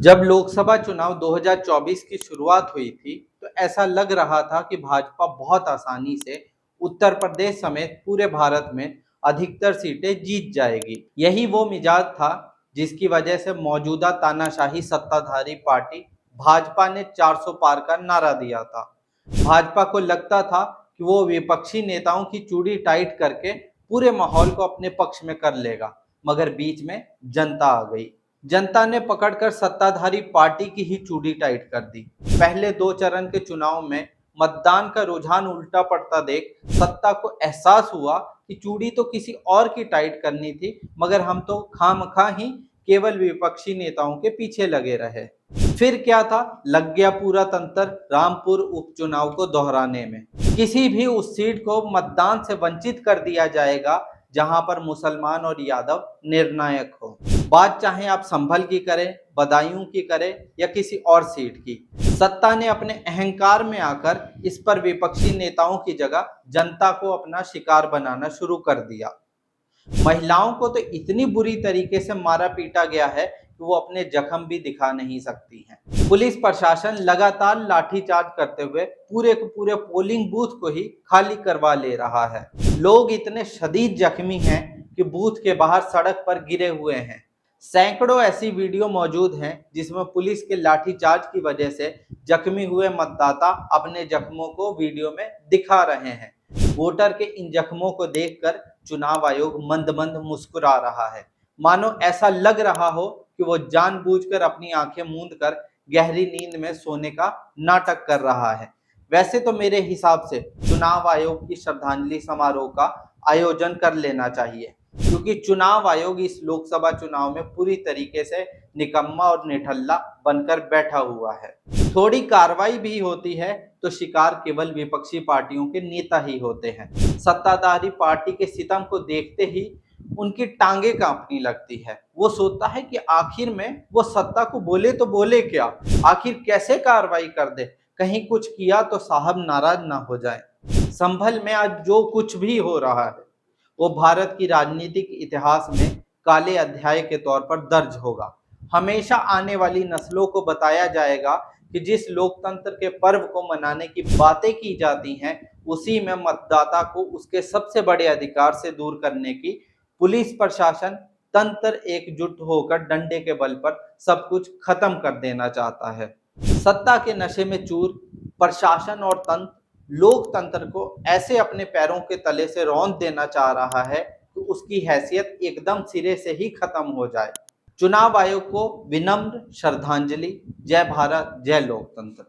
जब लोकसभा चुनाव 2024 की शुरुआत हुई थी, तो ऐसा लग रहा था कि भाजपा बहुत आसानी से उत्तर प्रदेश समेत पूरे भारत में अधिकतर सीटें जीत जाएगी। यही वो मिजाज था जिसकी वजह से मौजूदा तानाशाही सत्ताधारी पार्टी भाजपा ने 400 पार का नारा दिया था। भाजपा को लगता था कि वो विपक्षी नेताओं की चूड़ी टाइट करके पूरे माहौल को अपने पक्ष में कर लेगा, मगर बीच में जनता आ गई। जनता ने पकड़कर सत्ताधारी पार्टी की ही चूड़ी टाइट कर दी। पहले दो चरण के चुनाव में मतदान का रुझान उल्टा पड़ता देख सत्ता को एहसास हुआ कि चूड़ी तो किसी और की टाइट करनी थी, मगर हम तो खामखा ही केवल विपक्षी नेताओं के पीछे लगे रहे। फिर क्या था, लग गया पूरा तंत्र रामपुर उपचुनाव को दोहराने में। किसी भी उस सीट को मतदान से वंचित कर दिया जाएगा जहां पर मुसलमान और यादव निर्णायक हो। बात चाहे आप संभल की करें, बदायूं की करें या किसी और सीट की, सत्ता ने अपने अहंकार में आकर इस पर विपक्षी नेताओं की जगह जनता को अपना शिकार बनाना शुरू कर दिया। महिलाओं को तो इतनी बुरी तरीके से मारा पीटा गया है कि वो अपने जख्म भी दिखा नहीं सकती हैं। पुलिस प्रशासन लगातार लाठीचार्ज करते हुए पूरे के पूरे पोलिंग बूथ को ही खाली करवा ले रहा है। लोग इतने शदीद जख्मी हैं कि बूथ के बाहर सड़क पर गिरे हुए हैं। सैकड़ों ऐसी वीडियो मौजूद हैं जिसमें पुलिस के लाठीचार्ज की वजह से जख्मी हुए मतदाता अपने जख्मों को वीडियो में दिखा रहे हैं। वोटर के इन जख्मों को देखकर चुनाव आयोग मंद मंद मुस्कुरा रहा है, मानो ऐसा लग रहा हो कि वो जानबूझकर अपनी आंखें मूंद कर गहरी नींद में सोने का नाटक कर रहा है। वैसे तो मेरे हिसाब से चुनाव आयोग की श्रद्धांजलि समारोह का आयोजन कर लेना चाहिए, क्योंकि चुनाव आयोग इस लोकसभा चुनाव में पूरी तरीके से निकम्मा और निठल्ला बनकर बैठा हुआ है। थोड़ी कार्रवाई भी होती है तो शिकार केवल विपक्षी पार्टियों के नेता ही होते हैं। सत्ताधारी पार्टी के सितम को देखते ही उनकी टांगे कांपने लगती है। वो सोचता है कि आखिर में वो सत्ता को बोले तो बोले क्या, आखिर कैसे कार्रवाई कर दे, कहीं कुछ किया तो साहब नाराज ना हो जाए। संभल में आज जो कुछ भी हो रहा है वो भारत की राजनीतिक इतिहास में काले अध्याय के तौर पर दर्ज होगा। हमेशा आने वाली नस्लों को बताया जाएगा कि जिस लोकतंत्र के पर्व को मनाने की बातें की जाती हैं, उसी में मतदाता को उसके सबसे बड़े अधिकार से दूर करने की पुलिस प्रशासन तंत्र एकजुट होकर डंडे के बल पर सब कुछ खत्म कर देना चाहता है। सत्ता के नशे में चूर प्रशासन और तंत्र लोकतंत्र को ऐसे अपने पैरों के तले से रौंद देना चाह रहा है कि उसकी हैसियत एकदम सिरे से ही खत्म हो जाए। चुनाव आयोग को विनम्र श्रद्धांजलि। जय भारत, जय लोकतंत्र।